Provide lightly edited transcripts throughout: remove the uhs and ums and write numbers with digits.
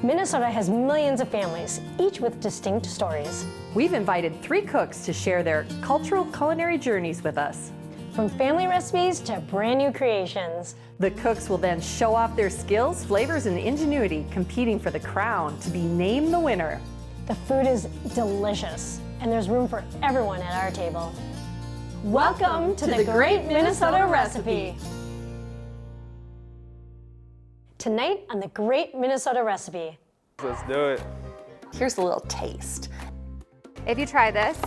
Minnesota has millions of families, each with distinct stories. We've invited 3 cooks to share their cultural culinary journeys with us. From family recipes to brand new creations. The cooks will then show off their skills, flavors, and ingenuity, competing for the crown to be named the winner. The food is delicious, and there's room for everyone at our table. Welcome to the Great Minnesota Recipe. Tonight on the Great Minnesota Recipe. Let's do it. Here's a little taste. If you try this,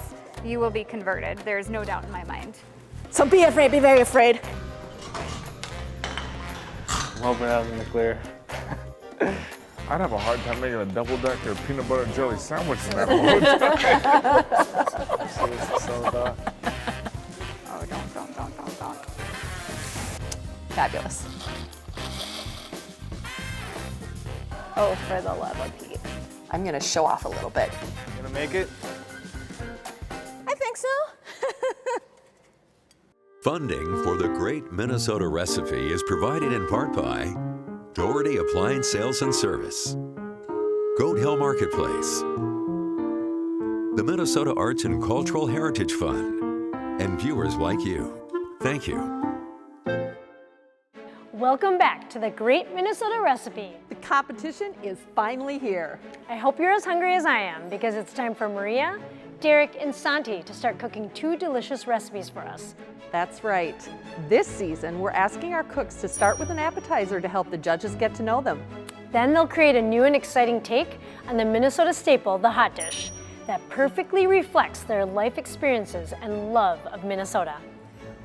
you will be converted. There's no doubt in my mind. So be afraid, be very afraid. I'm hoping I was in the clear. I'd have a hard time making a double-decker peanut butter jelly sandwich in that whole time. Oh, don't. Fabulous. Oh, for the love of Pete. I'm gonna show off a little bit. You gonna make it? I think so. Funding for the Great Minnesota Recipe is provided in part by Doherty Appliance Sales and Service, Goat Hill Marketplace, the Minnesota Arts and Cultural Heritage Fund, and viewers like you. Thank you. Welcome back to the Great Minnesota Recipe. The competition is finally here. I hope you're as hungry as I am because it's time for Maria, Derek, and Santhi to start cooking 2 delicious recipes for us. That's right. This season, we're asking our cooks to start with an appetizer to help the judges get to know them. Then they'll create a new and exciting take on the Minnesota staple, the hot dish, that perfectly reflects their life experiences and love of Minnesota.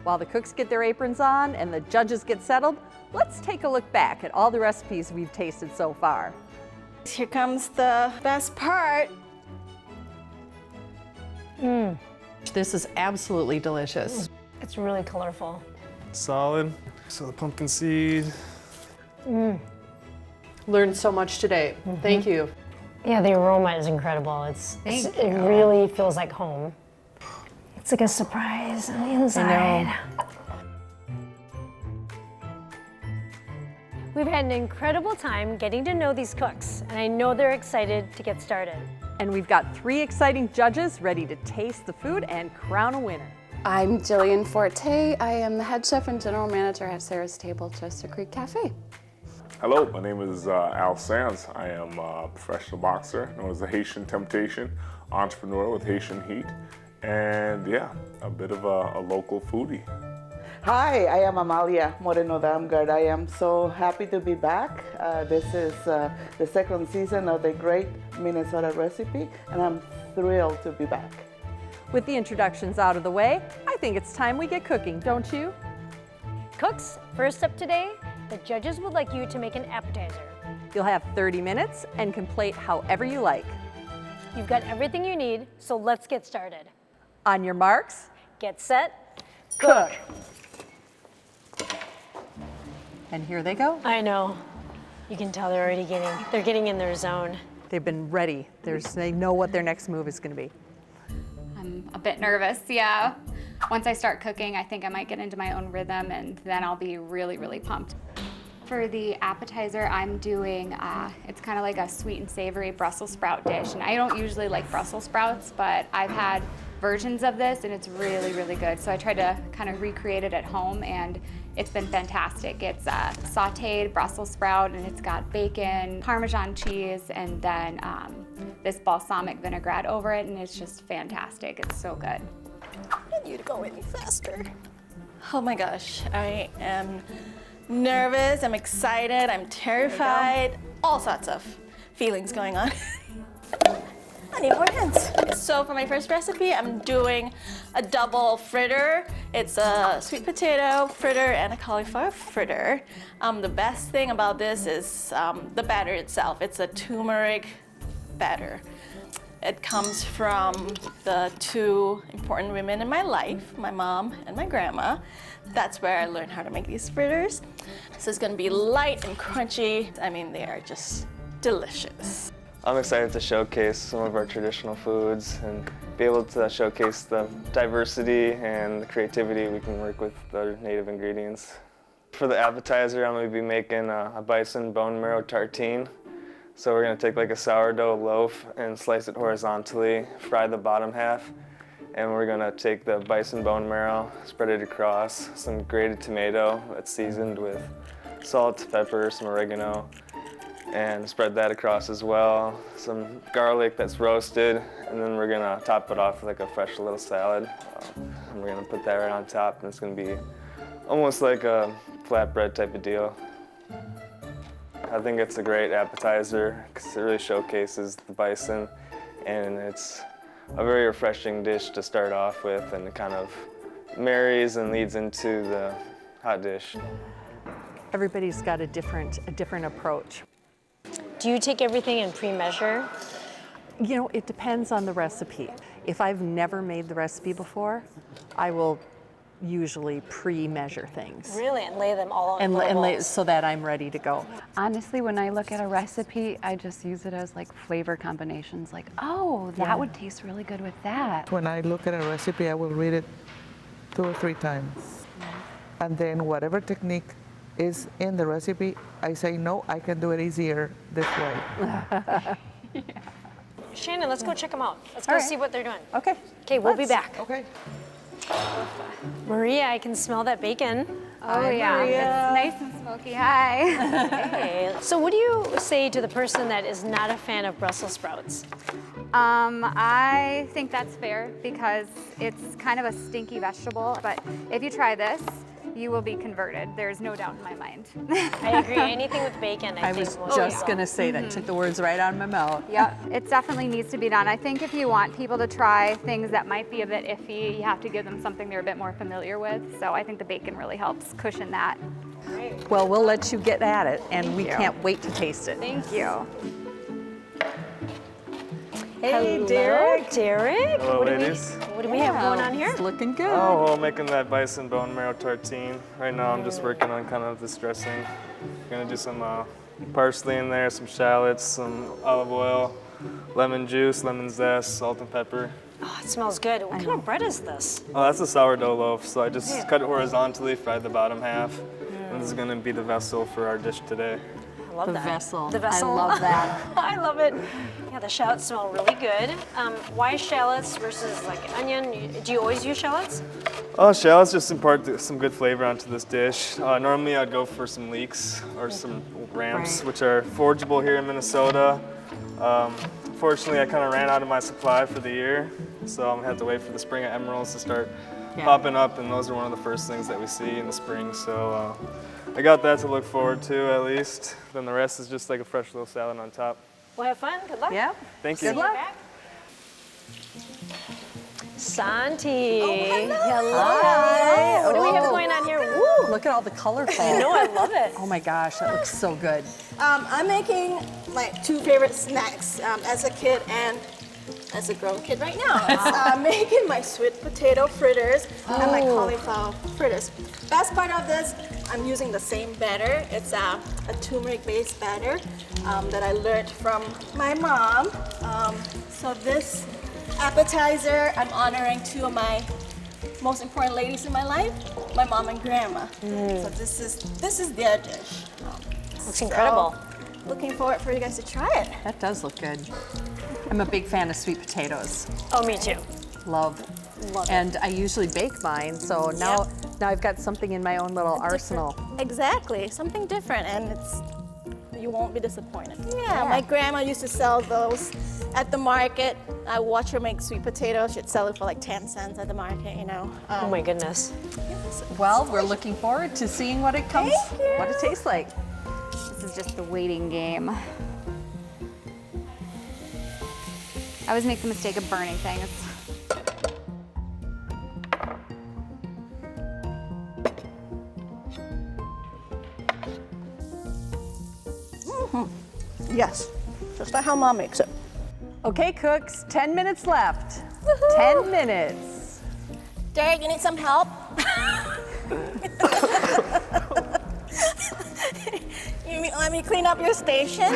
While the cooks get their aprons on and the judges get settled, let's take a look back at all the recipes we've tasted so far. Here comes the best part. This is absolutely delicious. It's really colorful. Solid. So the pumpkin seed. Learned so much today. Thank you. Yeah, the aroma is incredible. It really feels like home. It's like a surprise on the inside. We've had an incredible time getting to know these cooks, and I know they're excited to get started. And we've got 3 exciting judges ready to taste the food and crown a winner. I'm Jillian Forte. I am the head chef and general manager at Sarah's Table, Chester Creek Cafe. Hello, my name is Al Sands. I am a professional boxer, known as the Haitian Temptation, entrepreneur with Haitian Heat, and yeah, a bit of a local foodie. Hi, I am Amalia Moreno-Damgaard. I am so happy to be back. This is the 2nd season of the Great Minnesota Recipe, and I'm thrilled to be back. With the introductions out of the way, I think it's time we get cooking, don't you? Cooks, first up today, the judges would like you to make an appetizer. You'll have 30 minutes and can plate however you like. You've got everything you need, so let's get started. On your marks, Get set, cook. And here they go. I know. You can tell they're already getting in their zone. They've been ready. They know what their next move is going to be. I'm a bit nervous, yeah. Once I start cooking, I think I might get into my own rhythm, and then I'll be really, really pumped. For the appetizer, I'm doing, it's kind of like a sweet and savory Brussels sprout dish. And I don't usually like Brussels sprouts, but I've had versions of this, and it's really, really good. So I tried to kind of recreate it at home, and it's been fantastic. It's sauteed Brussels sprout, and it's got bacon, Parmesan cheese, and then this balsamic vinaigrette over it, and it's just fantastic. It's so good. I need to go any faster. Oh my gosh, I am nervous, I'm excited, I'm terrified. All sorts of feelings going on. I need more hints. So for my first recipe, I'm doing a double fritter. It's a sweet potato fritter and a cauliflower fritter. The best thing about this is the batter itself. It's a turmeric batter. It comes from the 2 important women in my life, my mom and my grandma. That's where I learned how to make these fritters. So it's gonna be light and crunchy. I mean, they are just delicious. I'm excited to showcase some of our traditional foods and be able to showcase the diversity and the creativity we can work with the native ingredients. For the appetizer, I'm going to be making a bison bone marrow tartine. So we're gonna take like a sourdough loaf and slice it horizontally, fry the bottom half, and we're gonna take the bison bone marrow, spread it across, some grated tomato that's seasoned with salt, pepper, some oregano, and spread that across as well. Some garlic that's roasted, and then we're gonna top it off with like a fresh little salad. And we're gonna put that right on top, and it's gonna be almost like a flatbread type of deal. I think it's a great appetizer because it really showcases the bison, and it's a very refreshing dish to start off with, and it kind of marries and leads into the hot dish. Everybody's got a different approach. Do you take everything in pre-measure? You know, it depends on the recipe. If I've never made the recipe before, I will usually pre-measure things. Really? And lay them all on And little lay, bowls? so that I'm ready to go. Honestly, when I look at a recipe, I just use it as like flavor combinations. Like, oh, that would taste really good with that. When I look at a recipe, I will read it 2 or 3 times. And then whatever technique is in the recipe, I say, no, I can do it easier this way. Shannon, let's go check them out. Let's go see what they're doing. Okay. Okay, we'll be back. Okay. Maria, I can smell that bacon. Oh yeah, it's nice and smoky. Hi. Hey. So what do you say to the person that is not a fan of Brussels sprouts? I think that's fair because it's kind of a stinky vegetable, but if you try this, you will be converted. There's no doubt in my mind. I agree. Anything with bacon, I think was will just go. gonna say that. Took the words right out of my mouth. Yep, it definitely needs to be done. I think if you want people to try things that might be a bit iffy, you have to give them something they're a bit more familiar with. So I think the bacon really helps cushion that. Well, we'll let you get at it, and we you. can't wait to taste it. Thank you. Hey, Hello, Derek. Derek. Hello, What do ladies. we have going on here? It's looking good. Oh, well, making that bison bone marrow tartine. Right now I'm just working on kind of this dressing. Gonna do some parsley in there, some shallots, some olive oil, lemon juice, lemon zest, salt and pepper. Oh, it smells good. What kind of bread is this? Oh, that's a sourdough loaf. So I just cut it horizontally, fried the bottom half. And this is gonna be the vessel for our dish today. I love The that. vessel. The vessel. I love that. I love it. Yeah, the shallots smell really good. Why shallots versus like onion? Do you always use shallots? Oh, shallots just impart some good flavor onto this dish. Normally I'd go for some leeks or some ramps, which are forageable here in Minnesota. Unfortunately, I kind of ran out of my supply for the year, so I'm gonna have to wait for the spring emeralds to start popping up, and those are one of the first things that we see in the spring. So I got that to look forward to at least. Then the rest is just like a fresh little salad on top. Well, have fun. Good luck. Yeah. Thank you. See you back. Santhi. Hello. Hi. What do we have going on here? Woo. Look at all the colorful. I know, I love it. Oh my gosh, that looks so good. I'm making my 2 favorite snacks as a kid and as a grown kid right now. It's making my sweet potato fritters and my cauliflower fritters. Best part of this, I'm using the same batter. It's a turmeric-based batter that I learned from my mom. So this appetizer, I'm honoring 2 of my most important ladies in my life, my mom and grandma. So this is their dish. Looks incredible. Looking forward for you guys to try it. That does look good. I'm a big fan of sweet potatoes. Oh, me too. Love. And I usually bake mine, so now I've got something in my own little arsenal. Exactly, something different, and you won't be disappointed. Yeah, my grandma used to sell those at the market. I watch her make sweet potatoes. She'd sell it for like 10 cents at the market, you know. Oh my goodness. Well, we're looking forward to seeing what it tastes like. This is just the waiting game. I always make the mistake of burning things. Yes, just like how mom makes it. Okay, cooks, 10 minutes left. 10 minutes. Derek, you need some help? You let me clean up your station?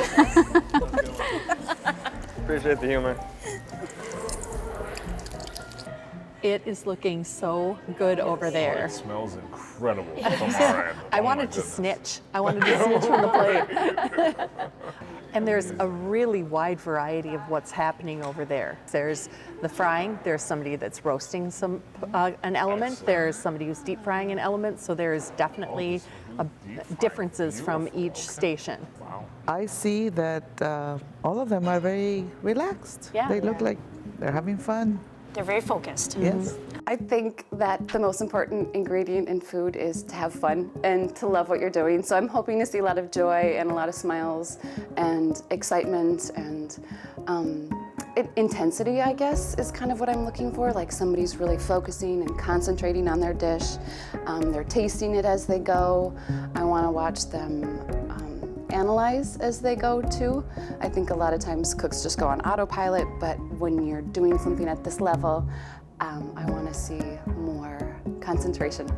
Appreciate the humor. It is looking so good over there. It smells incredible. incredible from our end. I Oh my wanted to goodness. snitch. I wanted to snitch from the plate. And there's a really wide variety of what's happening over there. There's the frying, there's somebody that's roasting an element, there's somebody who's deep frying an element, so there's definitely differences from each station. Wow. I see that all of them are very relaxed. Yeah. They look like they're having fun. They're very focused. Yes. I think that the most important ingredient in food is to have fun and to love what you're doing. So I'm hoping to see a lot of joy and a lot of smiles and excitement and intensity, I guess, is kind of what I'm looking for. Like somebody's really focusing and concentrating on their dish. They're tasting it as they go. I want to watch them analyze as they go too. I think a lot of times cooks just go on autopilot, but when you're doing something at this level, I want to see more concentration.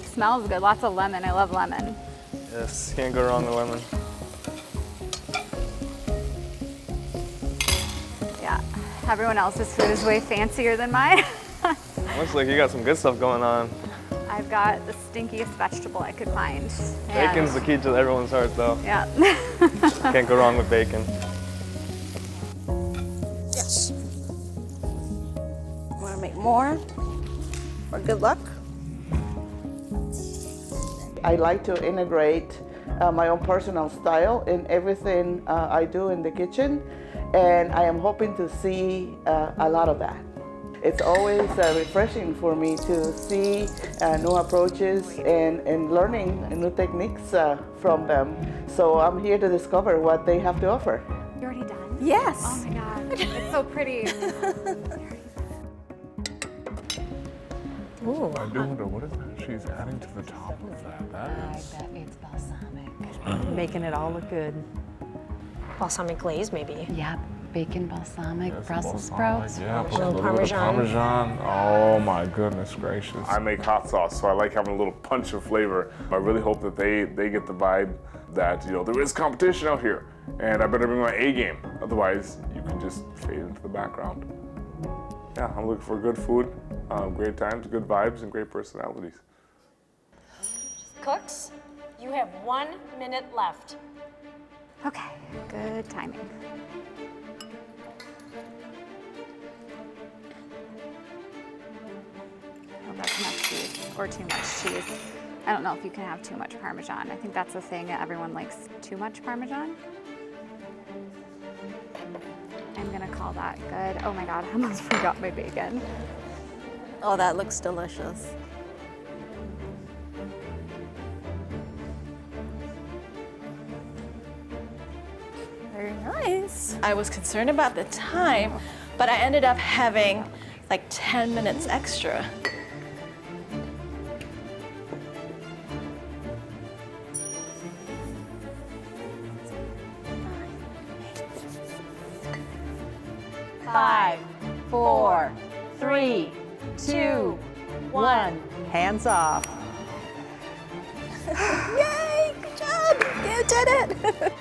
Smells good, lots of lemon. I love lemon. Yes, can't go wrong with lemon. Yeah, everyone else's food is way fancier than mine. Looks like you got some good stuff going on. I've got the stinkiest vegetable I could find. Bacon's the key to everyone's heart, though. Yeah. Can't go wrong with bacon. Yes. Want to make more for good luck? I like to integrate my own personal style in everything I do in the kitchen, and I am hoping to see a lot of that. It's always refreshing for me to see new approaches and learning new techniques from them. So I'm here to discover what they have to offer. You already done? Yes. Oh my God, it's so pretty. Ooh. I do wonder, what is that she's adding to the top of that? That is... bet it's balsamic. Making it all look good. Balsamic glaze, maybe. Yep, bacon balsamic, Yes, Brussels balsamic, sprouts. Yeah, put a little little bit of Parmesan. Parmesan. Oh my goodness gracious. I make hot sauce, so I like having a little punch of flavor. I really hope that they get the vibe that, you know, there is competition out here, and I better bring my A game. Otherwise, you can just fade into the background. Yeah, I'm looking for good food, great times, good vibes, and great personalities. Cooks, you have 1 minute left. Okay, good timing. Oh, that's enough cheese, or too much cheese. I don't know if you can have too much Parmesan. I think that's the thing, everyone likes too much Parmesan. I'm gonna call that good. Oh my God, I almost forgot my bacon. Oh, that looks delicious. Very nice. I was concerned about the time, but I ended up having like 10 minutes extra. Five, 4, 3, 2, 1. Hands off. Yay! Good job! You did it!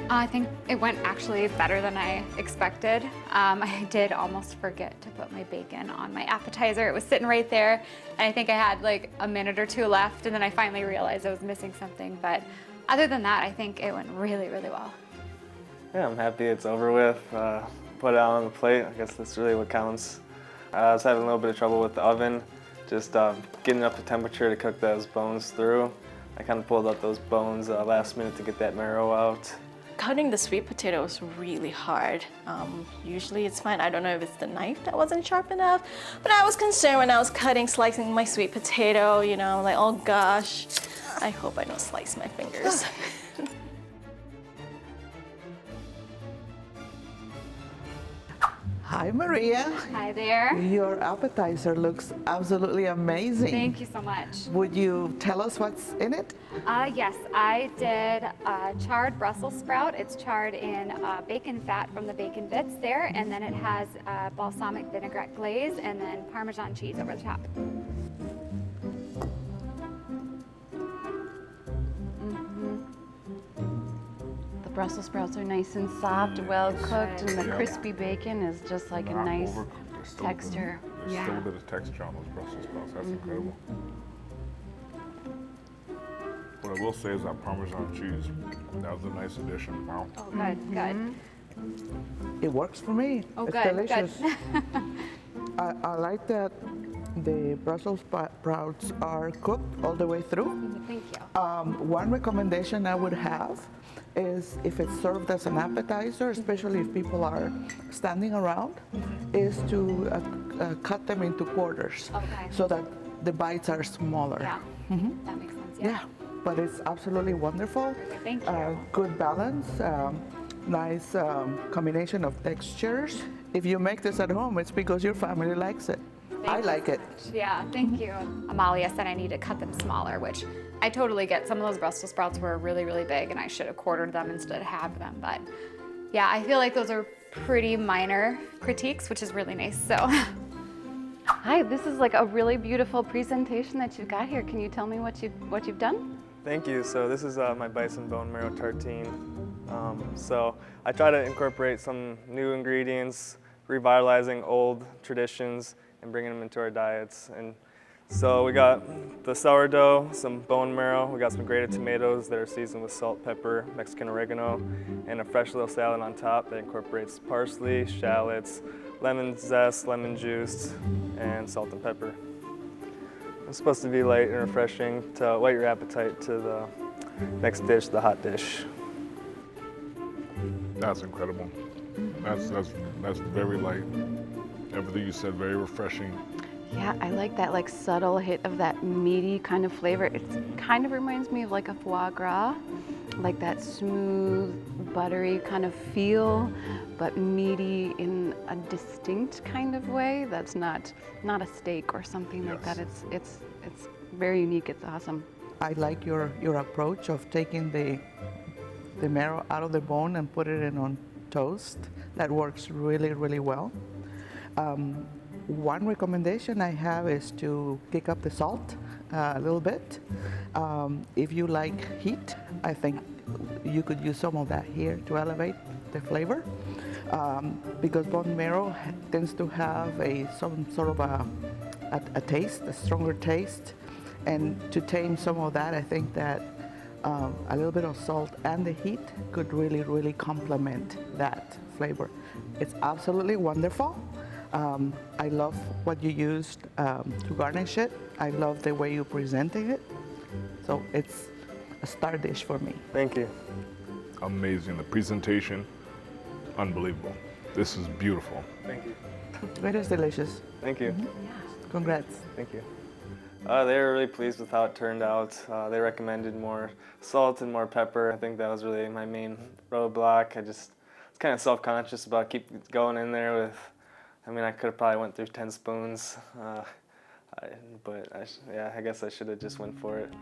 I think it went actually better than I expected. I did almost forget to put my bacon on my appetizer. It was sitting right there, and I think I had like a minute or two left, and then I finally realized I was missing something. But other than that, I think it went really, really well. Yeah, I'm happy it's over with. Put it out on the plate. I guess that's really what counts. I was having a little bit of trouble with the oven, just getting up the temperature to cook those bones through. I kind of pulled out those bones last minute to get that marrow out. Cutting the sweet potato was really hard. Usually it's fine. I don't know if it's the knife that wasn't sharp enough, but I was concerned when I was slicing my sweet potato, you know, I'm like, oh gosh, I hope I don't slice my fingers. Hi, Maria. Hi there. Your appetizer looks absolutely amazing. Thank you so much. Would you tell us what's in it? Yes, I did charred Brussels sprout. It's charred in bacon fat from the bacon bits there, and then it has balsamic vinaigrette glaze and then Parmesan cheese over the top. The Brussels sprouts are nice and soft, well cooked, and the crispy bacon is just like a nice texture. There's still a bit of texture on those Brussels sprouts. That's incredible. What I will say is that Parmesan cheese, that was a nice addition. Wow. Oh, good, good. It works for me. Oh, It's good, delicious. good. I like that the Brussels sprouts are cooked all the way through. Thank you. One recommendation I would have is if it's served as an appetizer, especially if people are standing around, is to cut them into quarters Okay. so that the bites are smaller. Yeah, that makes sense. Yeah, but it's absolutely wonderful. Thank you. Good balance, nice combination of textures. If you make this at home, it's because your family likes it. I like it. Yeah, thank you. Amalia said I need to cut them smaller, which I totally get. Some of those Brussels sprouts were really, really big, and I should have quartered them instead of halved them. But yeah, I feel like those are pretty minor critiques, which is really nice. So. Hi, this is like a really beautiful presentation that you've got here. Can you tell me what you've done? Thank you. So this is my bison bone marrow tartine. So I try to incorporate some new ingredients, revitalizing old traditions and bringing them into our diets. And so we got the sourdough, some bone marrow, we got some grated tomatoes that are seasoned with salt, pepper, Mexican oregano, and a fresh little salad on top that incorporates parsley, shallots, lemon zest, lemon juice, and salt and pepper. It's supposed to be light and refreshing to whet your appetite to the next dish, the hot dish. That's incredible. That's very light. Everything you said, very refreshing. Yeah, I like that like subtle hit of that meaty kind of flavor. It kind of reminds me of like a foie gras, like that smooth, buttery kind of feel, but meaty in a distinct kind of way. That's not a steak or something like that. It's very unique. It's awesome. I like your approach of taking the marrow out of the bone and put it in on toast. That works really, really well. One recommendation I have is to kick up the salt a little bit. If you like heat, I think you could use some of that here to elevate the flavor. Because bone marrow tends to have some sort of a taste, a stronger taste. And to tame some of that, I think that a little bit of salt and the heat could really, really complement that flavor. It's absolutely wonderful. I love what you used to garnish it. I love the way you presented it. So it's a star dish for me. Thank you. Amazing. The presentation, unbelievable. This is beautiful. Thank you. It is delicious. Thank you. Congrats. Thank you. They were really pleased with how it turned out. They recommended more salt and more pepper. I think that was really my main roadblock. I was kind of self-conscious about keep going in there with, I could have probably went through 10 spoons, I guess I should have just went for it.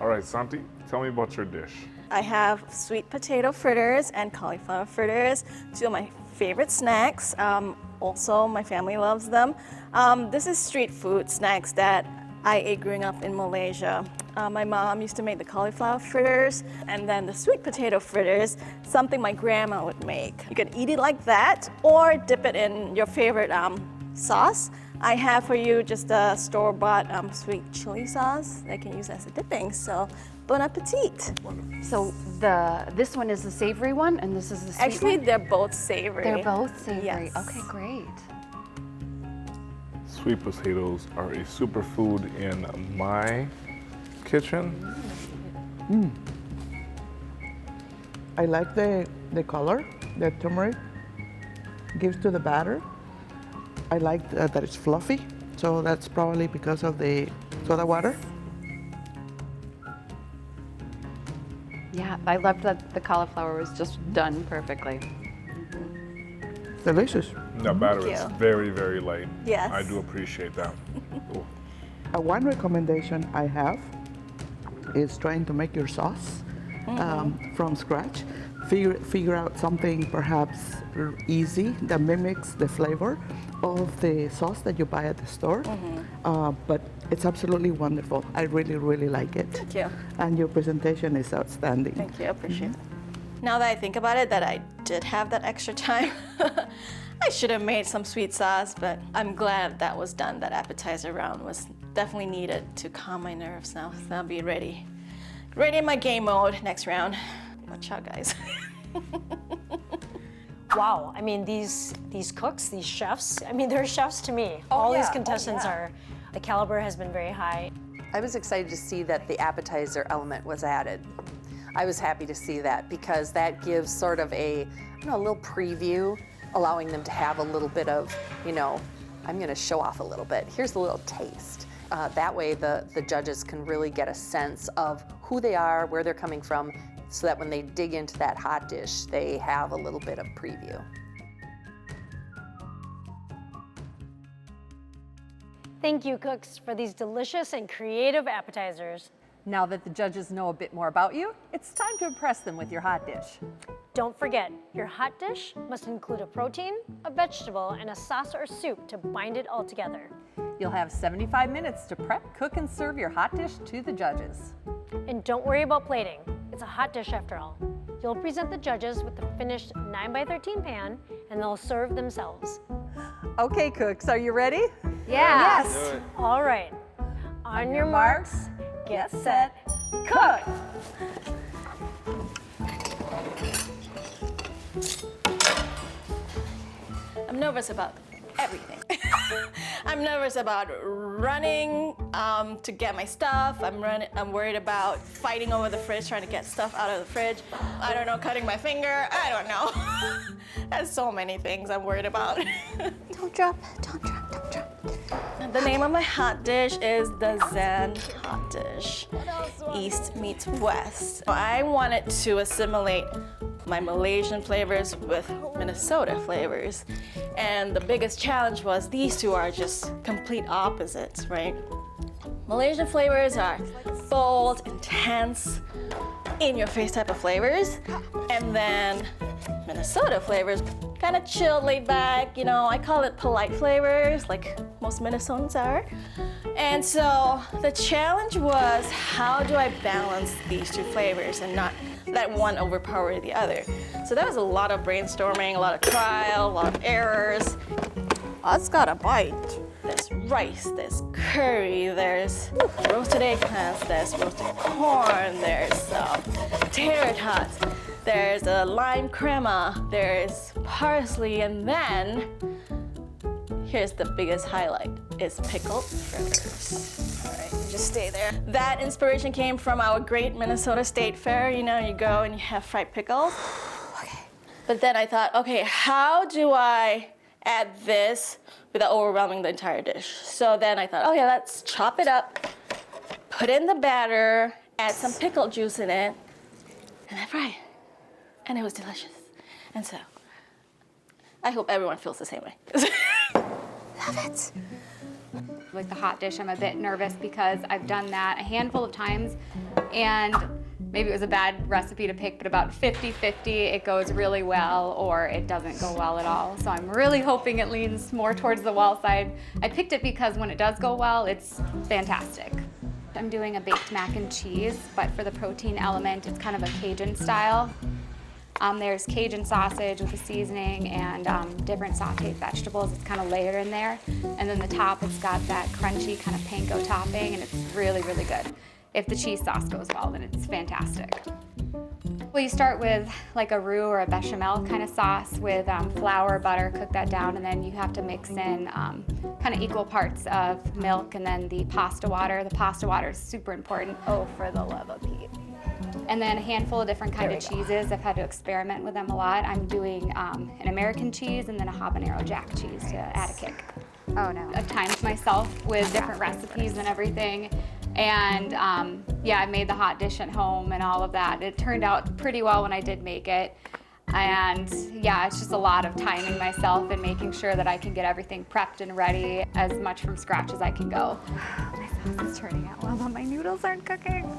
All right, Santhi, tell me about your dish. I have sweet potato fritters and cauliflower fritters, two of my favorite snacks. Also, my family loves them. This is street food snacks that I ate growing up in Malaysia. My mom used to make the cauliflower fritters, and then the sweet potato fritters, something my grandma would make. You could eat it like that, or dip it in your favorite sauce. I have for you just a store-bought sweet chili sauce that I can use as a dipping. So, bon appetit. So this one is the savory one, and this is the sweet Actually, one? they're both savory. They're both savory. Yes. Okay, great. Sweet potatoes are a superfood in my kitchen. I like the color that turmeric gives to the batter. I like that it's fluffy, so that's probably because of the soda water. Yeah, I loved that the cauliflower was just done perfectly. Delicious. The batter Thank is you. very, very light. Yes. I do appreciate that. Ooh. One recommendation I have is trying to make your sauce from scratch. Figure out something perhaps easy that mimics the flavor of the sauce that you buy at the store. But it's absolutely wonderful. I really, really like it. Thank you. And your presentation is outstanding. Thank you, I appreciate it. Now that I think about it, that I did have that extra time, I should have made some sweet sauce, but I'm glad that was done. That appetizer round was definitely needed to calm my nerves now. So I'll be ready in my game mode next round. Watch out, guys. Wow, I mean, these cooks, these chefs, I mean, they're chefs to me. All these contestants are, the caliber has been very high. I was excited to see that the appetizer element was added. I was happy to see that because that gives sort of a little preview, allowing them to have a little bit of, I'm gonna show off a little bit. Here's a little taste. That way the judges can really get a sense of who they are, where they're coming from, so that when they dig into that hot dish, they have a little bit of preview. Thank you, cooks, for these delicious and creative appetizers. Now that the judges know a bit more about you, it's time to impress them with your hot dish. Don't forget, your hot dish must include a protein, a vegetable, and a sauce or soup to bind it all together. You'll have 75 minutes to prep, cook, and serve your hot dish to the judges. And don't worry about plating. It's a hot dish after all. You'll present the judges with the finished 9x13 pan, and they'll serve themselves. Okay, cooks, are you ready? Yeah. Yes. All right. On your marks, get set, cook! I'm nervous about everything. I'm nervous about running to get my stuff. I'm worried about fighting over the fridge, trying to get stuff out of the fridge. I don't know, cutting my finger. I don't know. There's so many things I'm worried about. Don't drop, don't drop, don't drop. The name of my hot dish is the Zen Hot Dish. East meets West. I wanted to assimilate my Malaysian flavors with Minnesota flavors. And the biggest challenge was these two are just complete opposites, right? Malaysian flavors are bold, intense, in-your-face type of flavors. And then Minnesota flavors, kind of chilled, laid back, I call it polite flavors, like most Minnesotans are. And so the challenge was, how do I balance these two flavors and not let one overpower the other? So there was a lot of brainstorming, a lot of trial, a lot of errors. That's got a bite. There's rice, there's curry, there's roasted eggplants, there's roasted corn, there's tater tots, there's a lime crema, there's parsley, and then here's the biggest highlight, is pickled fritters. All right, you just stay there. That inspiration came from our great Minnesota State Fair. You go and you have fried pickles. Okay. But then I thought, okay, how do I add this without overwhelming the entire dish? So then I thought, okay, let's chop it up, put in the batter, add some pickle juice in it, and then fry it. And it was delicious. And so, I hope everyone feels the same way. Love it. With the hot dish, I'm a bit nervous because I've done that a handful of times, and maybe it was a bad recipe to pick, but about 50-50, it goes really well or it doesn't go well at all. So I'm really hoping it leans more towards the well side. I picked it because when it does go well, it's fantastic. I'm doing a baked mac and cheese, but for the protein element, it's kind of a Cajun style. There's Cajun sausage with a seasoning and different sauteed vegetables. It's kind of layered in there. And then the top, it's got that crunchy kind of panko topping, and it's really, really good. If the cheese sauce goes well, then it's fantastic. Well, you start with like a roux or a bechamel kind of sauce with flour, butter, cook that down, and then you have to mix in kind of equal parts of milk and then the pasta water. The pasta water is super important. Oh, for the love of Pete. And then a handful of different kind of cheeses. I've had to experiment with them a lot. I'm doing an American cheese and then a habanero jack cheese to add a kick. Oh no. I've timed myself with different recipes and everything. And yeah, I made the hot dish at home and all of that. It turned out pretty well when I did make it. And yeah, it's just a lot of timing myself and making sure that I can get everything prepped and ready as much from scratch as I can go. My sauce is turning out well, but my noodles aren't cooking.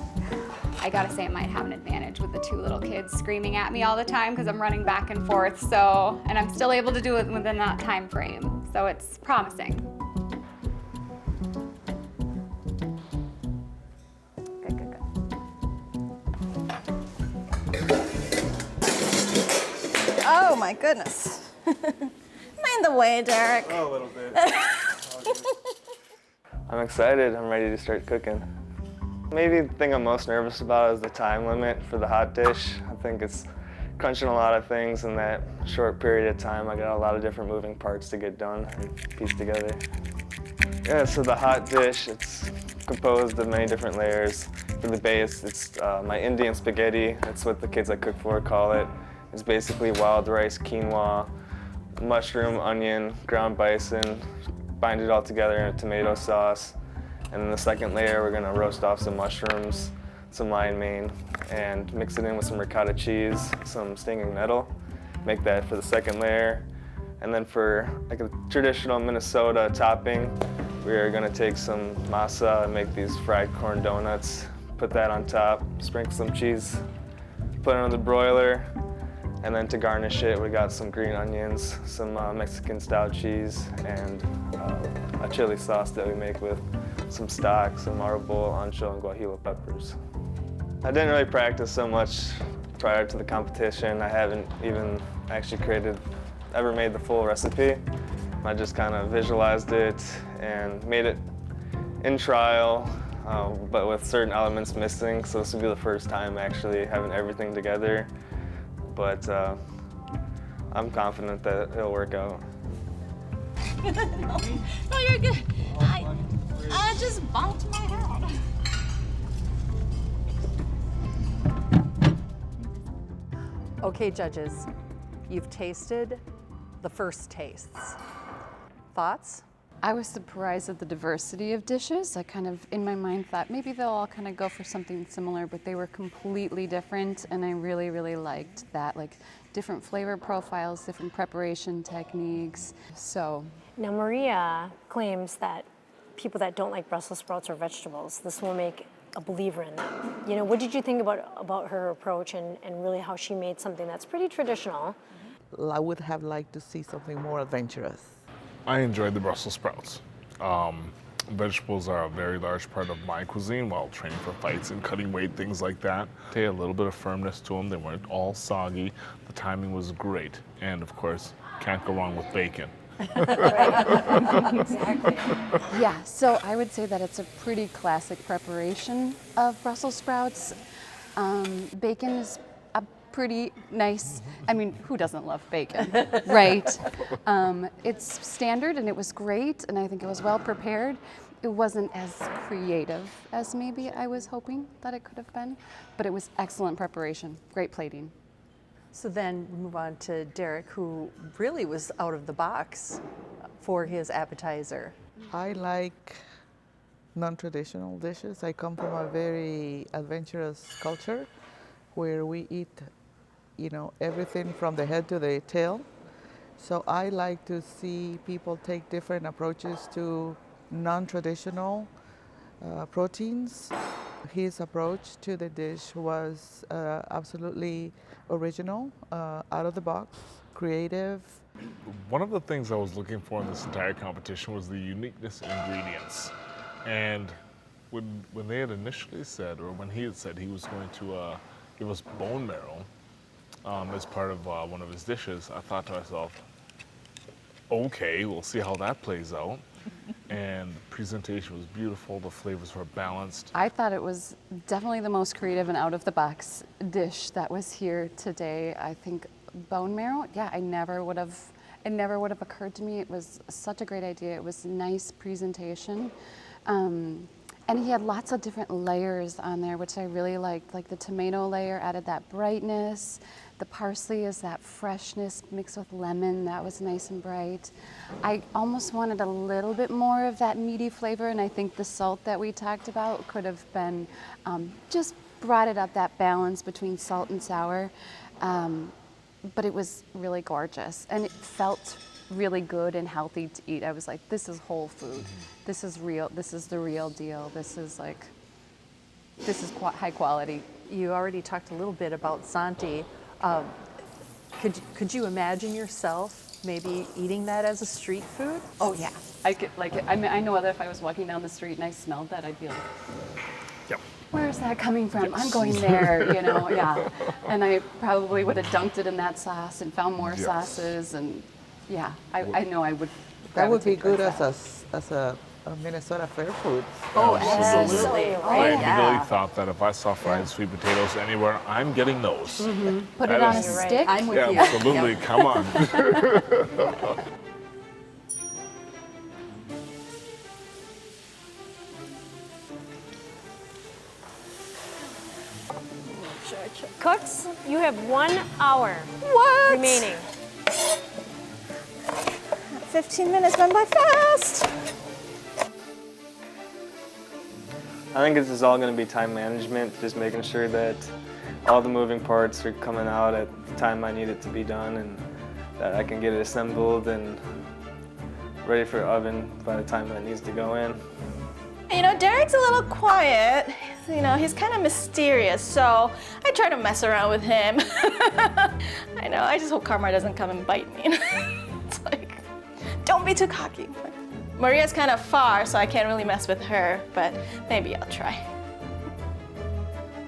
I gotta say, I might have an advantage with the two little kids screaming at me all the time because I'm running back and forth. So, and I'm still able to do it within that time frame. So it's promising. Good, good, good. Oh my goodness. My in the way, Derek. Oh, a little bit. I'm excited. I'm ready to start cooking. Maybe the thing I'm most nervous about is the time limit for the hot dish. I think it's crunching a lot of things in that short period of time. I got a lot of different moving parts to get done and piece together. Yeah, so the hot dish, it's composed of many different layers. For the base, it's my Indian spaghetti. That's what the kids I cook for call it. It's basically wild rice, quinoa, mushroom, onion, ground bison, bind it all together in a tomato sauce. And then the second layer, we're gonna roast off some mushrooms, some lion mane, and mix it in with some ricotta cheese, some stinging nettle. Make that for the second layer. And then for like a traditional Minnesota topping, we are gonna take some masa and make these fried corn donuts, put that on top, sprinkle some cheese, put it on the broiler, and then to garnish it, we got some green onions, some Mexican style cheese, and a chili sauce that we make with some stock, some arbol, ancho, and guajillo peppers. I didn't really practice so much prior to the competition. I haven't even actually ever made the full recipe. I just kind of visualized it and made it in trial, but with certain elements missing. So this will be the first time actually having everything together. But I'm confident that it'll work out. No, you're good. I just bumped my head. Okay, judges, you've tasted the first tastes. Thoughts? I was surprised at the diversity of dishes. I kind of, in my mind, thought maybe they'll all kind of go for something similar, but they were completely different, and I really, really liked that, like different flavor profiles, different preparation techniques. So. Now Maria claims that people that don't like Brussels sprouts or vegetables, this will make a believer in them. You know, what did you think about her approach and really how she made something that's pretty traditional? I would have liked to see something more adventurous. I enjoyed the Brussels sprouts. Vegetables are a very large part of my cuisine while training for fights and cutting weight, things like that. They had a little bit of firmness to them. They weren't all soggy. The timing was great. And of course, can't go wrong with bacon. Exactly. Yeah, so I would say that it's a pretty classic preparation of Brussels sprouts. Bacon is a pretty nice, I mean, who doesn't love bacon, right? It's standard and it was great, and I think it was well prepared. It wasn't as creative as maybe I was hoping that it could have been, but it was excellent preparation, great plating. So then we move on to Derek, who really was out of the box for his appetizer. I like non-traditional dishes. I come from a very adventurous culture where we eat, you know, everything from the head to the tail. So I like to see people take different approaches to non-traditional proteins. His approach to the dish was absolutely original, out of the box, creative. One of the things I was looking for in this entire competition was the uniqueness in ingredients. And when they had initially said, or when he had said he was going to give us bone marrow as part of one of his dishes, I thought to myself, okay, we'll see how that plays out. And the presentation was beautiful, the flavors were balanced. I thought it was definitely the most creative and out-of-the-box dish that was here today. I think bone marrow, yeah, it never would have occurred to me. It was such a great idea. It was nice presentation. And he had lots of different layers on there, which I really liked. Like the tomato layer added that brightness. The parsley is that freshness mixed with lemon. That was nice and bright. I almost wanted a little bit more of that meaty flavor, and I think the salt that we talked about could have been, just brought it up, that balance between salt and sour. But it was really gorgeous, and it felt really good and healthy to eat. I was like, this is whole food. This is real. This is the real deal. This is high quality. You already talked a little bit about Santhi. Could you imagine yourself maybe eating that as a street food? Oh yeah, I could I mean, I know that if I was walking down the street and I smelled that, I'd be like, Yep. where is that coming from? Yes. I'm going there, you know, yeah. And I probably would have dunked it in that sauce and found more Yes. sauces and Yeah, I know I would. That would be gravitate good towards as a Minnesota fair food. Oh, Yes, absolutely. so Oh, I yeah. immediately thought that if I saw fried sweet potatoes anywhere, I'm getting those. Put That it on a is- You're right. stick. I'm with Yeah, you. absolutely. Yep. Come on. Cooks, you have 1 hour What? remaining. 15 minutes went by fast. I think this is all going to be time management, just making sure that all the moving parts are coming out at the time I need it to be done, and that I can get it assembled and ready for oven by the time that it needs to go in. You know, Derek's a little quiet. You know, he's kind of mysterious, so I try to mess around with him. I know, I just hope Karma doesn't come and bite me. It's like, don't be too cocky. Maria's kind of far, so I can't really mess with her, but maybe I'll try.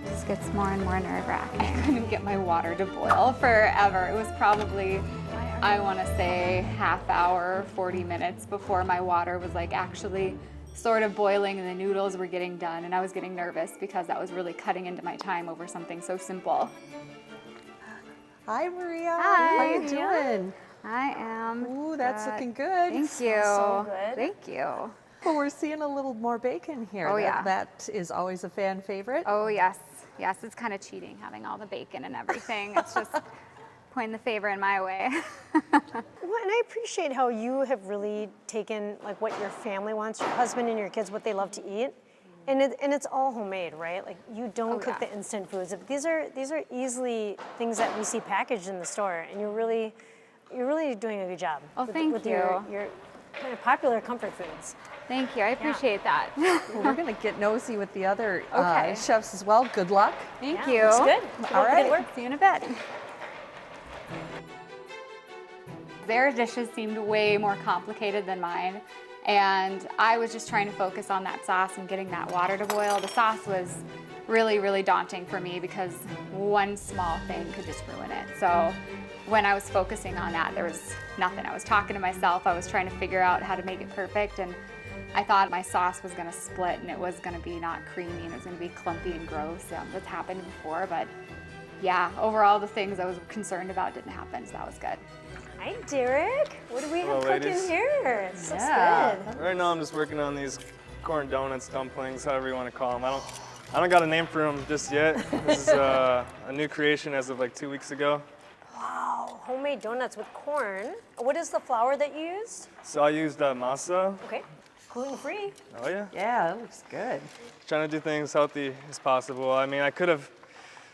This gets more and more nerve-wracking. I couldn't get my water to boil forever. It was probably, I want to say, half hour, 40 minutes before my water was like actually sort of boiling and the noodles were getting done, and I was getting nervous because that was really cutting into my time over something so simple. Hi, Maria. Hi. How you doing? I am. Ooh, that's looking good. Thank you. so good. Thank you. Well, we're seeing a little more bacon here. Oh, yeah. That is always a fan favorite. Oh, yes. Yes, it's kind of cheating having all the bacon and everything. It's just pointing the favor in my way. Well, and I appreciate how you have really taken like what your family wants, your husband and your kids, what they love to eat, and it's all homemade, right? Like you don't cook yeah. the instant foods. These are Oh, easily things that we see packaged in the store, and you're really doing a good job. Oh, with, thank with you. Your kind of popular comfort foods. Thank you. I appreciate that. Well, we're going to get nosy with the other Okay. chefs as well. Good luck. Thank Yeah, you. looks good. All Good right. work. See you in a bit. Their dishes seemed way more complicated than mine, and I was just trying to focus on that sauce and getting that water to boil. The sauce was really, really daunting for me because one small thing could just ruin it. So when I was focusing on that, there was nothing. I was talking to myself. I was trying to figure out how to make it perfect, and I thought my sauce was going to split and it was going to be not creamy and it was going to be clumpy and gross. That's happened before, but yeah, overall the things I was concerned about didn't happen, so that was good. Hi, Derek. What do we have Hello, cooking ladies. here? This looks Yeah. good. Right now I'm just working on these corn donuts, dumplings, however you want to call them. I don't got a name for them just yet. This is a new creation as of like 2 weeks ago. Wow, homemade donuts with corn. What is the flour that you used? So I used masa. Okay, gluten-free. Oh yeah. Yeah, that looks good. Trying to do things healthy as possible. I mean,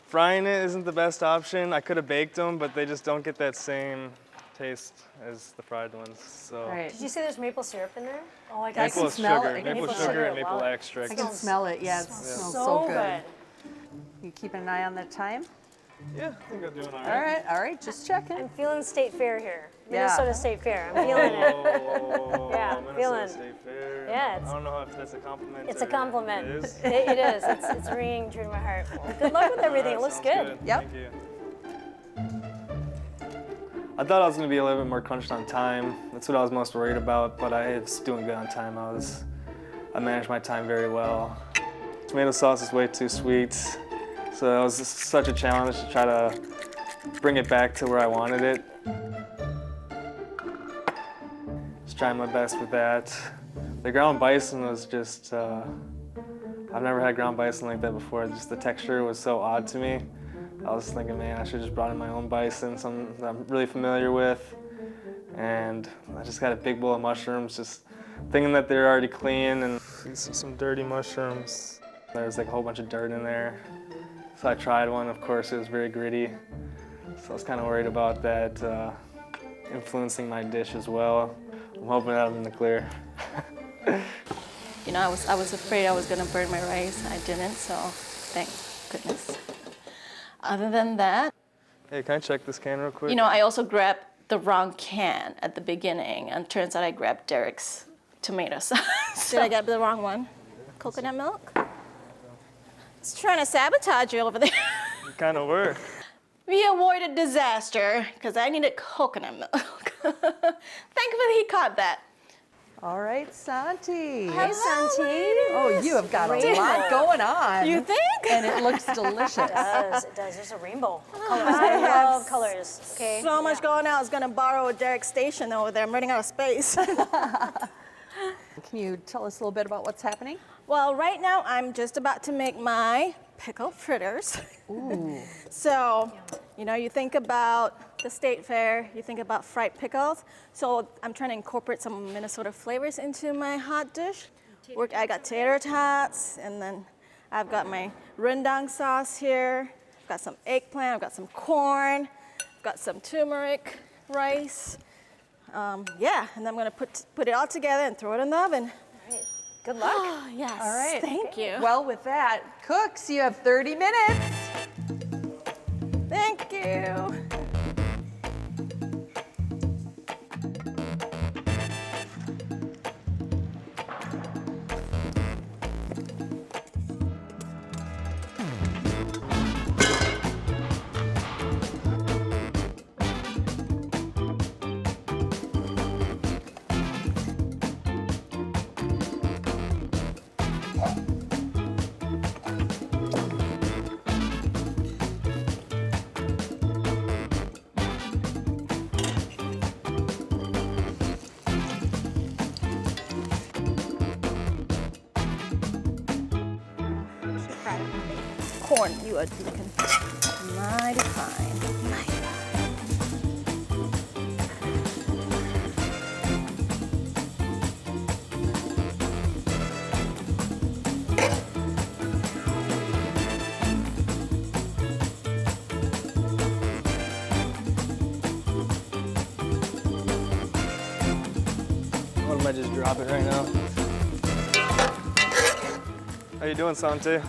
frying it isn't the best option. I could have baked them, but they just don't get that same taste as the fried ones. So Right. Did you say there's maple syrup in there? Oh, I I got can maple smell sugar, it. maple Maple sugar, sugar, and maple wow. extract. I can smell it. Yeah, it smells so good. You keeping an eye on that time? Yeah, I think I'm doing All right, just checking. I'm feeling State Fair here. Yeah. Minnesota State Fair. I'm feeling it. Oh, Yeah, Minnesota feeling. State Fair. Yeah, it's- I don't know if that's a compliment. It's a or compliment. It is. It is. It's ringing true to my heart. Well, good luck with everything. It looks Sounds good. Yep. Thank you. I thought I was going to be a little bit more crunched on time. That's what I was most worried about, but I was doing good on time. I managed my time very well. Tomato sauce is way too sweet, so that was just such a challenge to try to bring it back to where I wanted it. Just trying my best with that. The ground bison was just, I've never had ground bison like that before. Just the texture was so odd to me. I was thinking, man, I should have just brought in my own bison, something that I'm really familiar with. And I just got a big bowl of mushrooms, just thinking that they're already clean, and these are some dirty mushrooms. There was like a whole bunch of dirt in there. So I tried one, of course, it was very gritty. So I was kind of worried about that influencing my dish as well. I'm hoping that I'm in the clear. You know, I was afraid I was gonna burn my rice. I didn't, so thank goodness. Other than that, Hey, can I check this can real quick? you know, I also grabbed the wrong can at the beginning, and turns out I grabbed Derek's tomato sauce. Did I get the wrong one? Coconut milk? It's trying to sabotage you over there. You kind of were. We avoided disaster because I needed coconut milk. Thankfully, he caught that. All right, Santhi. Hey, Santhi. Oh, you have got a lot going on. You think? And it looks delicious. It does. There's a rainbow of colors. I love colors. Okay. So much going on. I was going to borrow Derek's station over there. I'm running out of space. Can you tell us a little bit about what's happening? Well, right now I'm just about to make my pickled fritters. Ooh. So, you know, you think about the state fair, you think about fried pickles. So I'm trying to incorporate some Minnesota flavors into my hot dish. I got tater tots, and then I've got my rendang sauce here. I've got some eggplant, I've got some corn, I've got some turmeric rice. Yeah, and I'm gonna put it all together and throw it in the oven. Good luck. Oh, yes. All right. Thank you. Well, with that, cooks, you have 30 minutes. Thank you. Corn, you are looking mighty fine. Mighty fine. What am I just dropping right now? How you doing, Santhi?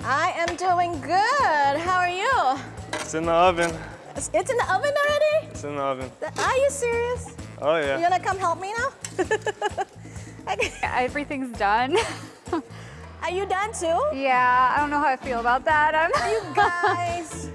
I am doing good. How are you? It's in the oven. It's in the oven already? It's in the oven. Are you serious? Oh yeah. You gonna come help me now? Everything's done. Are you done too? Yeah, I don't know how I feel about that. You guys.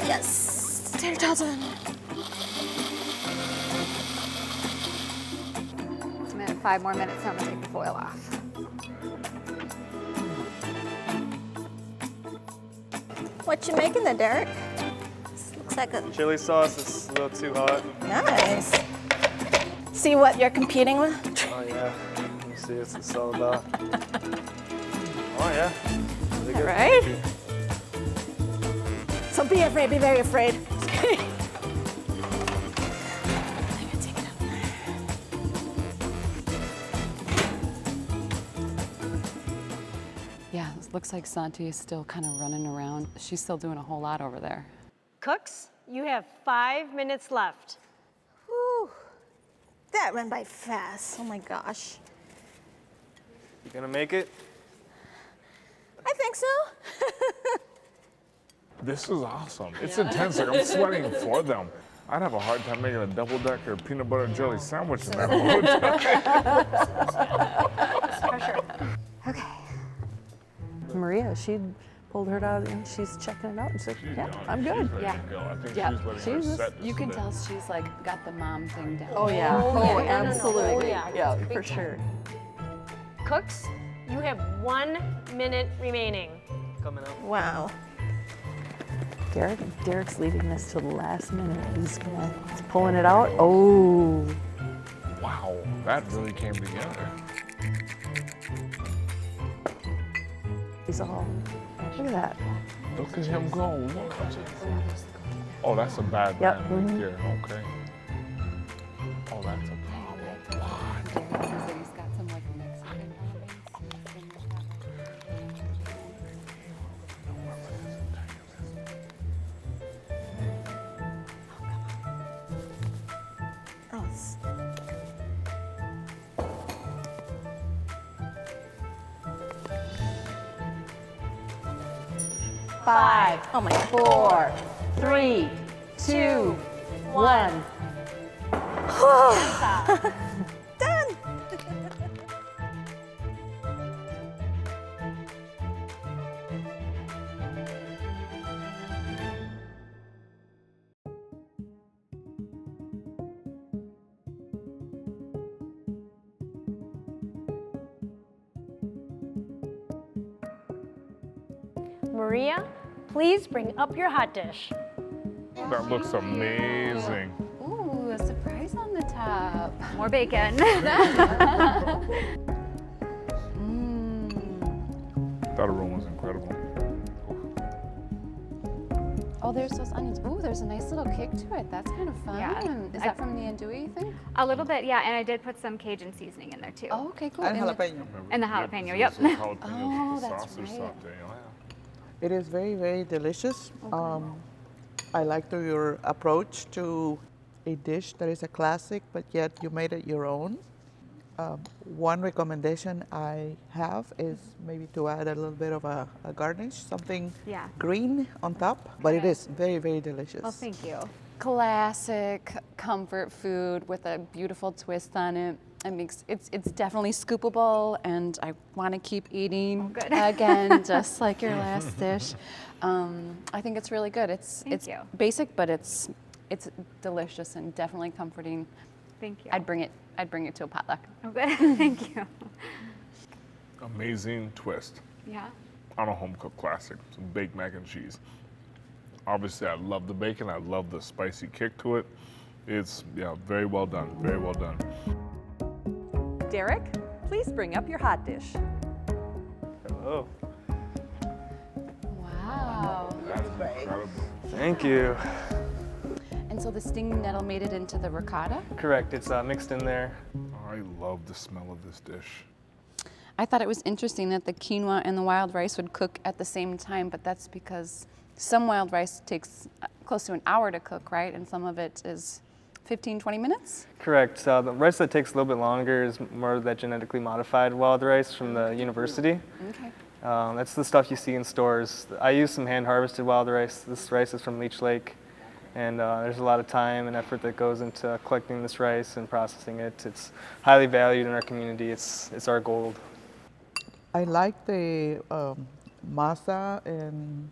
Yes, tater tots on. Just a minute, 5 more minutes, and I'm gonna take the foil off. What you making there, Derek? This looks like a Chili sauce is a little too hot. nice. See what you're competing with? Oh yeah. Let me see what it's all about. Oh yeah. Really good. Right? So be afraid, be very afraid. Yeah, it looks like Santhi is still kind of running around. She's still doing a whole lot over there. Cooks, you have 5 minutes left. Whew. That went by fast. Oh my gosh. You gonna make it? I think so. This is awesome. It's intense. Like, I'm sweating for them. I'd have a hard time making a double-decker peanut butter and jelly sandwich in that hotel. Okay. Maria, she pulled her out and she's checking it out and said, yeah, I'm good. Yeah. I think Yeah, she's letting her she's- set this You can a bit. tell she's like got the mom thing down. Oh yeah. Oh, yeah. No, no, no. absolutely. Oh, yeah. Yeah, Big for time. sure. Cooks, you have 1 minute remaining. Coming up. Wow. Derek's leaving this till the last minute. He's pulling it out. Oh. Wow, that really came together. He's all, look at that. Look at him go. Look. Oh, that's a bad Yep. man right there. Okay. Oh, that's a problem. He's got some like Mexican 5, Oh my God. 4, 3, 2, 1. Done. Maria, please bring up your hot dish. That looks amazing. Ooh, a surprise on the top. More bacon. That aroma is incredible. Oh, there's those onions. Ooh, there's a nice little kick to it. That's kind of fun. Yeah. Is that from the andouille, you think? A little bit, yeah, and I did put some Cajun seasoning in there too. Oh, okay, cool. And And the- jalapeno. And the jalapeno, yep. Oh, that's right. It is very, very delicious. I like your approach to a dish that is a classic, but yet you made it your own. One recommendation I have is maybe to add a little bit of a garnish, something Yeah. green on top, but it Okay. is very, very delicious. Well, thank you. Classic comfort food with a beautiful twist on it. It's definitely scoopable, and I want to keep eating good. again, just like your last dish. I think it's really good. It's you. basic, but it's delicious and definitely comforting. Thank you. I'd bring it to a potluck. Oh, good. Thank you. Amazing twist Yeah. on a home cooked classic, some baked mac and cheese. Obviously, I love the bacon. I love the spicy kick to it. It's, yeah, very well done. Very well done. Derek, please bring up your hot dish. Hello. Wow. Incredible. Thank you. And so the sting nettle made it into the ricotta? Correct, it's mixed in there. I love the smell of this dish. I thought it was interesting that the quinoa and the wild rice would cook at the same time, but that's because some wild rice takes close to an hour to cook, right? And some of it is 15, 20 minutes? Correct. The rice that takes a little bit longer is more of that genetically modified wild rice from the university. Okay. That's the stuff you see in stores. I use some hand harvested wild rice. This rice is from Leech Lake. And there's a lot of time and effort that goes into collecting this rice and processing it. It's highly valued in our community. It's our gold. I like the masa and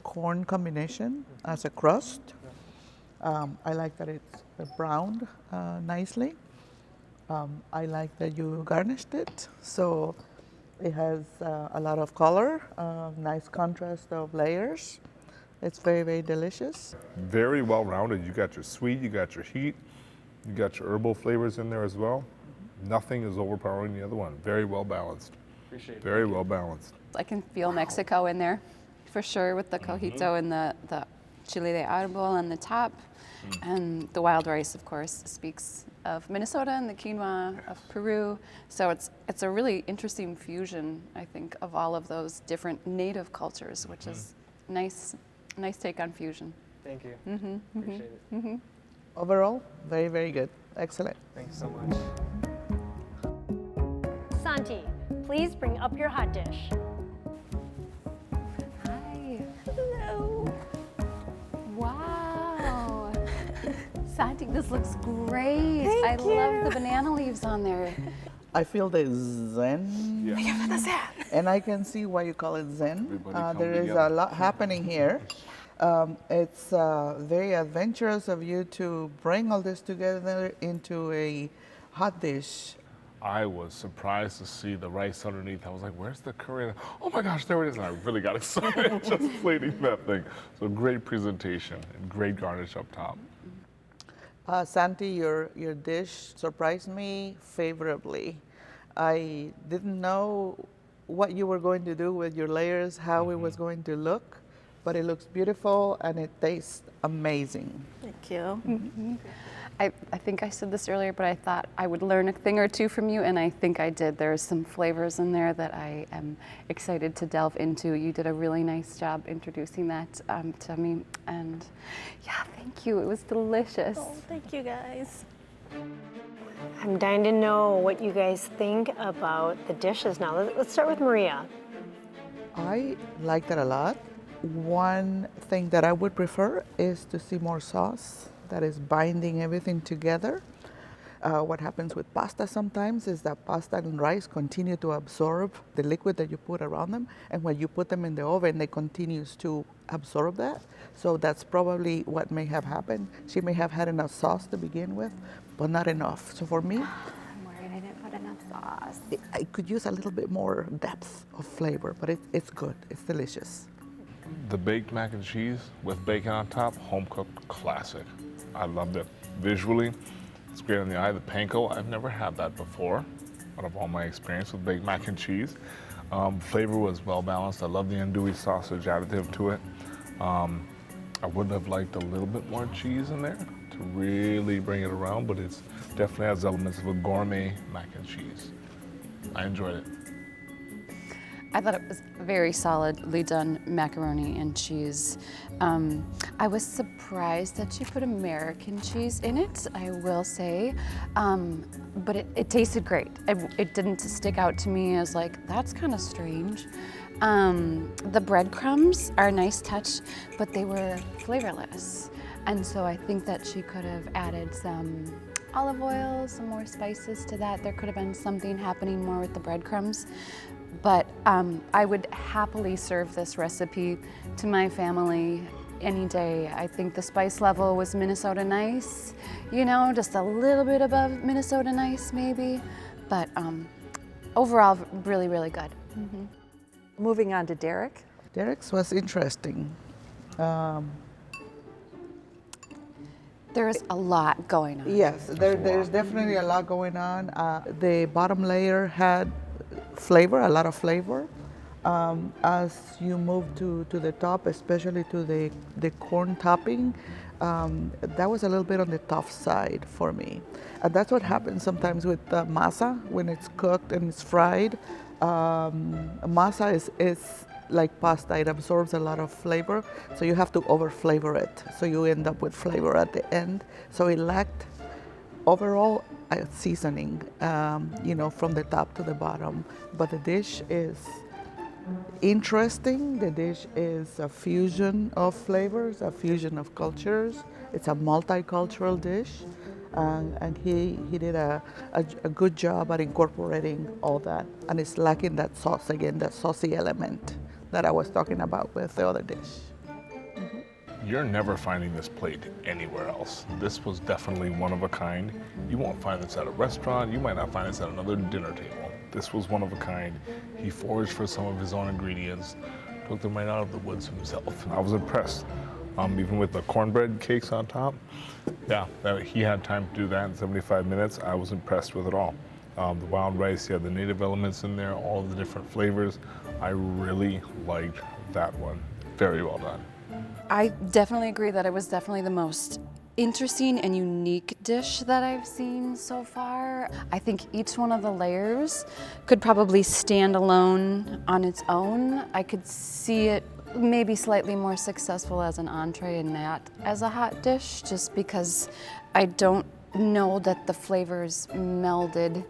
corn combination as a crust. I like that it's browned nicely. I like that you garnished it, so it has a lot of color, nice contrast of layers. It's very, very delicious. Very well rounded. You got your sweet, you got your heat, you got your herbal flavors in there as well. Nothing is overpowering the other one. Very well balanced. Appreciate it. Very well balanced. I can feel Mexico in there, for sure, with the cojito and the chile de árbol on the top. And the wild rice, of course, speaks of Minnesota and the quinoa of Peru. So it's a really interesting fusion, I think, of all of those different native cultures, which is nice take on fusion. Thank you. Appreciate it. Overall, very, very good. Excellent. Thank you so much. Santhi, please bring up your hot dish. Hi. Hello. Wow. Santi, this looks great. Thank I love you. the banana leaves on there. I feel the zen, and I can see why you call it zen. Everybody come There is together. a lot happening here. It's very adventurous of you to bring all this together into a hot dish. I was surprised to see the rice underneath. I was like, where's the curry? Oh my gosh, there it is. And I really got excited just plating that thing. So great presentation and great garnish up top. Santi, your dish surprised me favorably. I didn't know what you were going to do with your layers, how it was going to look, but it looks beautiful and it tastes amazing. Thank you. I think I said this earlier, but I thought I would learn a thing or two from you, and I think I did. There's some flavors in there that I am excited to delve into. You did a really nice job introducing that to me, and yeah, thank you. It was delicious. Oh, thank you guys. I'm dying to know what you guys think about the dishes now. Let's start with Maria. I like that a lot. one thing that I would prefer is to see more sauce that is binding everything together. What happens with pasta sometimes is that pasta and rice continue to absorb the liquid that you put around them, and when you put them in the oven, they continues to absorb that. So that's probably what may have happened. She may have had enough sauce to begin with, but not enough. So for me, I'm worried I didn't put enough sauce. I could use a little bit more depth of flavor, but it's good. It's delicious. The baked mac and cheese with bacon on top, home cooked classic. I loved it. Visually, it's great on the eye. The panko, I've never had that before out of all my experience with baked mac and cheese. Flavor was well balanced. I love the andouille sausage additive to it. I would have liked a little bit more cheese in there to really bring it around, but it definitely has elements of a gourmet mac and cheese. I enjoyed it. I thought it was very solidly done macaroni and cheese. I was surprised that she put American cheese in it, I will say, but it tasted great. It didn't stick out to me as like, that's kind of strange. The breadcrumbs are a nice touch, but they were flavorless. And so I think that she could have added some olive oil, some more spices to that. There could have been something happening more with the breadcrumbs. But I would happily serve this recipe to my family any day. I think the spice level was Minnesota nice, you know, just a little bit above Minnesota nice maybe, but overall really, really good. Mm-hmm. Moving on to Derek. Derek's was interesting. There's a lot going on. Yes, there's definitely a lot going on. The bottom layer had flavor, a lot of flavor. As you move to the top, especially to the corn topping, that was a little bit on the tough side for me. And that's what happens sometimes with masa when it's cooked and it's fried. Masa is like pasta, it absorbs a lot of flavor, so you have to over flavor it. So you end up with flavor at the end. So it lacked overall seasoning, you know, from the top to the bottom. But the dish is interesting. The dish is a fusion of flavors, a fusion of cultures. It's a multicultural dish. And he did a good job at incorporating all that. And it's lacking that sauce again, that saucy element that I was talking about with the other dish. You're never finding this plate anywhere else. This was definitely one of a kind. You won't find this at a restaurant. You might not find this at another dinner table. This was one of a kind. He foraged for some of his own ingredients, took them right out of the woods himself. I was impressed. Even with the cornbread cakes on top. Yeah, he had time to do that in 75 minutes. I was impressed with it all. The wild rice, yeah, the native elements in there, all the different flavors. I really liked that one. Very well done. I definitely agree that it was definitely the most interesting and unique dish that I've seen so far. I think each one of the layers could probably stand alone on its own. I could see it maybe slightly more successful as an entree and not as a hot dish, just because I don't know that the flavors melded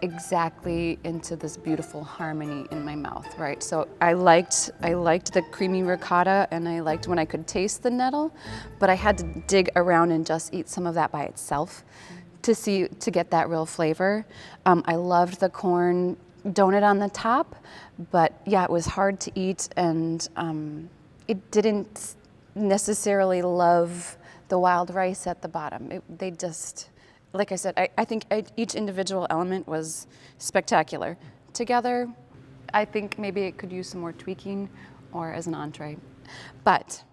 exactly into this beautiful harmony in my mouth, right? So I liked the creamy ricotta, and I liked when I could taste the nettle, but I had to dig around and just eat some of that by itself to get that real flavor. I loved the corn donut on the top, but yeah, it was hard to eat, and it didn't necessarily love the wild rice at the bottom. They just, like I said, I think each individual element was spectacular. Together, I think maybe it could use some more tweaking or as an entree. But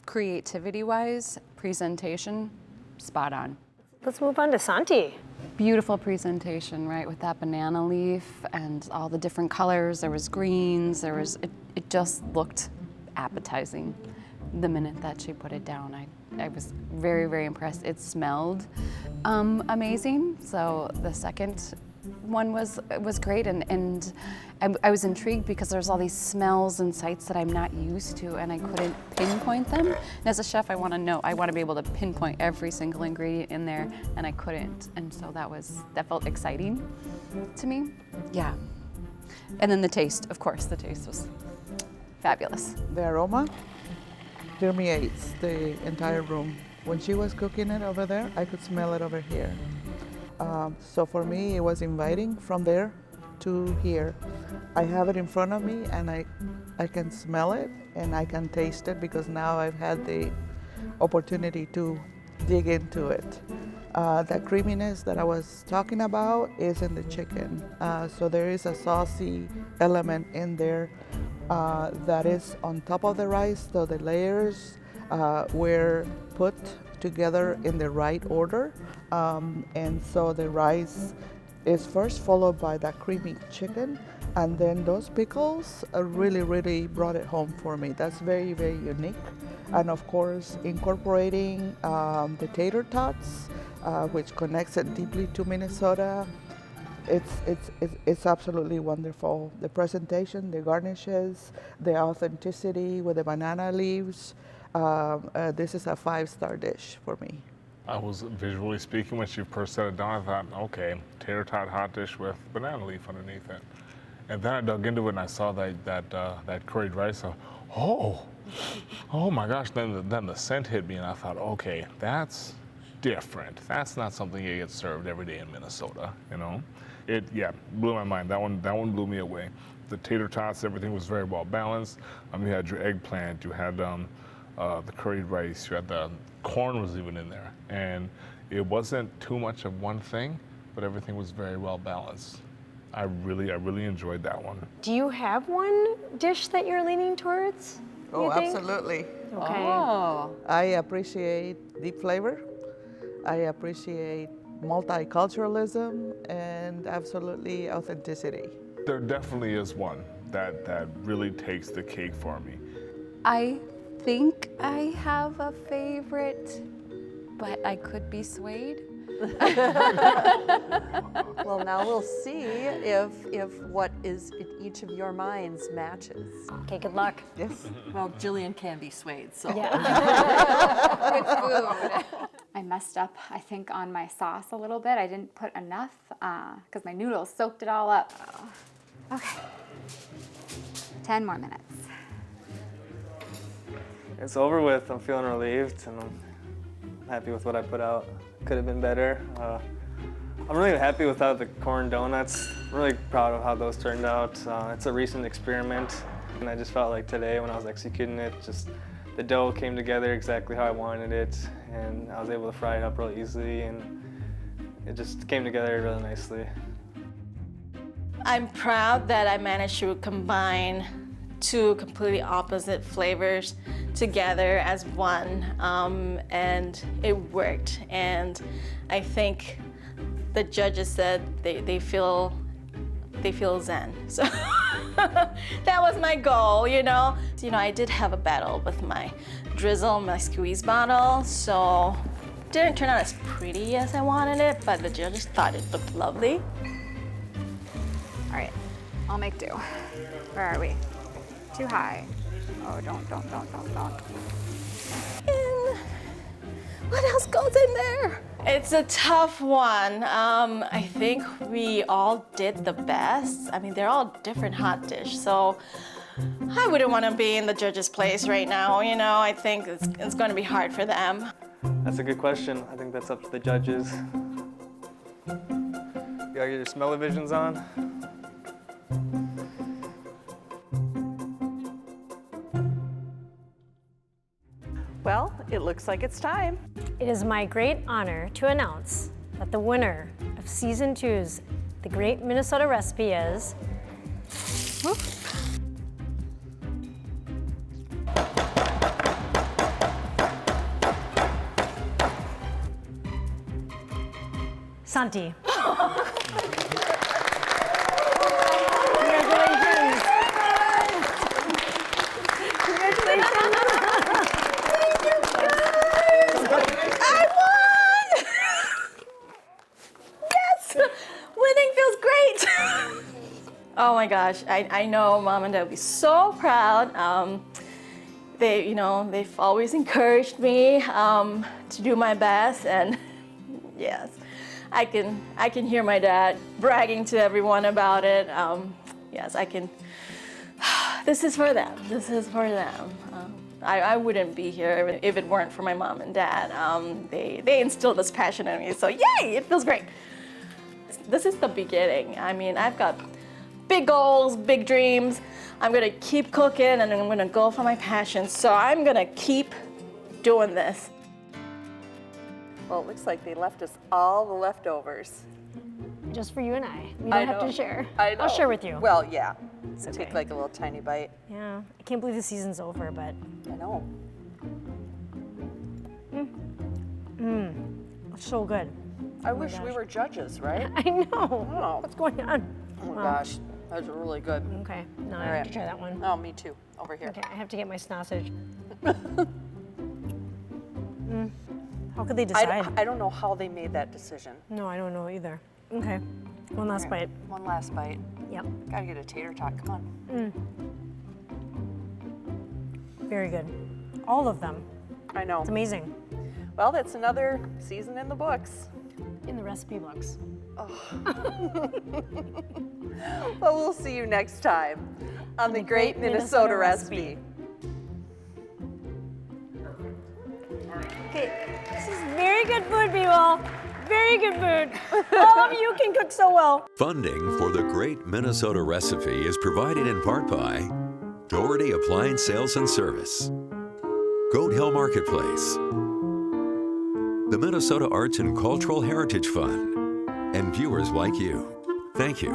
creativity-wise, presentation, spot on. Let's move on to Santhi. Beautiful presentation, right, with that banana leaf and all the different colors. There was greens, it just looked appetizing the minute that she put it down. I was very, very impressed. It smelled amazing. So the second one was great, and I was intrigued because there's all these smells and sights that I'm not used to, and I couldn't pinpoint them. And as a chef, I want to be able to pinpoint every single ingredient in there, and I couldn't. And so that felt exciting to me. Yeah. And then the taste, of course, the taste was fabulous. The aroma, permeates the entire room. When she was cooking it over there, I could smell it over here. So for me, it was inviting from there to here. I have it in front of me and I can smell it and I can taste it because now I've had the opportunity to dig into it. The creaminess that I was talking about is in the chicken. So there is a saucy element in there that is on top of the rice, so the layers were put together in the right order. And so the rice is first followed by that creamy chicken, and then those pickles really brought it home for me. That's very, very unique. And of course, incorporating the tater tots, which connects it deeply to Minnesota. It's absolutely wonderful. The presentation, the garnishes, the authenticity with the banana leaves. This is a 5-star dish for me. I was visually speaking when she first set it down. I thought, okay, tater tot hot dish with banana leaf underneath it. And then I dug into it and I saw that curried rice. Oh my gosh! Then the scent hit me and I thought, okay, that's different. That's not something you get served every day in Minnesota. You know, it blew my mind. That one blew me away. The tater tots, everything was very well balanced. You had your eggplant, you had the curried rice, you had the corn was even in there, and it wasn't too much of one thing, but everything was very well balanced. I really enjoyed that one. Do you have one dish that you're leaning towards? Oh, you think? absolutely. Okay. Oh. I appreciate deep flavor. I appreciate multiculturalism and absolutely authenticity. There definitely is one that really takes the cake for me. I think I have a favorite, but I could be swayed. Well, now we'll see if what is in each of your minds matches. Okay, good luck. Yes. Well, Jillian can be swayed, so. Yeah. I messed up, I think, on my sauce a little bit. I didn't put enough because my noodles soaked it all up. Okay. 10 more minutes. It's over with. I'm feeling relieved and I'm happy with what I put out. Could have been better. I'm really happy without the corn donuts. I'm really proud of how those turned out. It's a recent experiment, and I just felt like today when I was executing it, just the dough came together exactly how I wanted it, and I was able to fry it up really easily, and it just came together really nicely. I'm proud that I managed to combine two completely opposite flavors together as one, and it worked. And I think the judges said they feel zen. So that was my goal, you know. I did have a battle with my drizzle, my squeeze bottle, so it didn't turn out as pretty as I wanted it, but the judges thought it looked lovely. All right, I'll make do. Where are we? Too high. Oh, don't. And what else goes in there? It's a tough one. I think we all did the best. I mean, they're all different hot dish, so I wouldn't want to be in the judge's place right now. I think it's going to be hard for them. That's a good question. I think that's up to the judges. You gotta get your smell-o-visions on. Well, it looks like it's time. It is my great honor to announce that the winner of Season 2's The Great Minnesota Recipe is... Whoop. Santhi. Congratulations. I won! Yes! Winning feels great. Oh my gosh, I know Mom and Dad will be so proud. They've always encouraged me to do my best, and yes, I can hear my dad bragging to everyone about it. Yes, I can. This is for them. This is for them. I wouldn't be here if it weren't for my mom and dad. They instilled this passion in me, so yay, it feels great. This is the beginning. I mean, I've got big goals, big dreams. I'm gonna keep cooking and I'm gonna go for my passion. So I'm gonna keep doing this. Well, it looks like they left us all the leftovers. Just for you and I. We don't have to share. I know. I'll share with you. Well, yeah. It's Take okay. like a little tiny bite. Yeah, I can't believe the season's over, but I know. it's so good. I wish we were judges, right? I know. Oh. What's going on? Oh my gosh, that was really good. Okay, no, I All have right. to try that one. Oh, me too. Over here. Okay, I have to get my sausage. How could they decide? I don't know how they made that decision. No, I don't know either. Okay, one last bite. One last bite. Yep, Gotta get a tater tot. Come on. very good. All of them. I know. It's amazing. Well, that's another season in the books. In the recipe books. Well, we'll see you next time on the Great Minnesota Recipe. Okay, this is very good food, people. Very good food. All of you can cook so well. Funding for the Great Minnesota Recipe is provided in part by Doherty Appliance Sales and Service, Goat Hill Marketplace, the Minnesota Arts and Cultural Heritage Fund, and viewers like you. Thank you.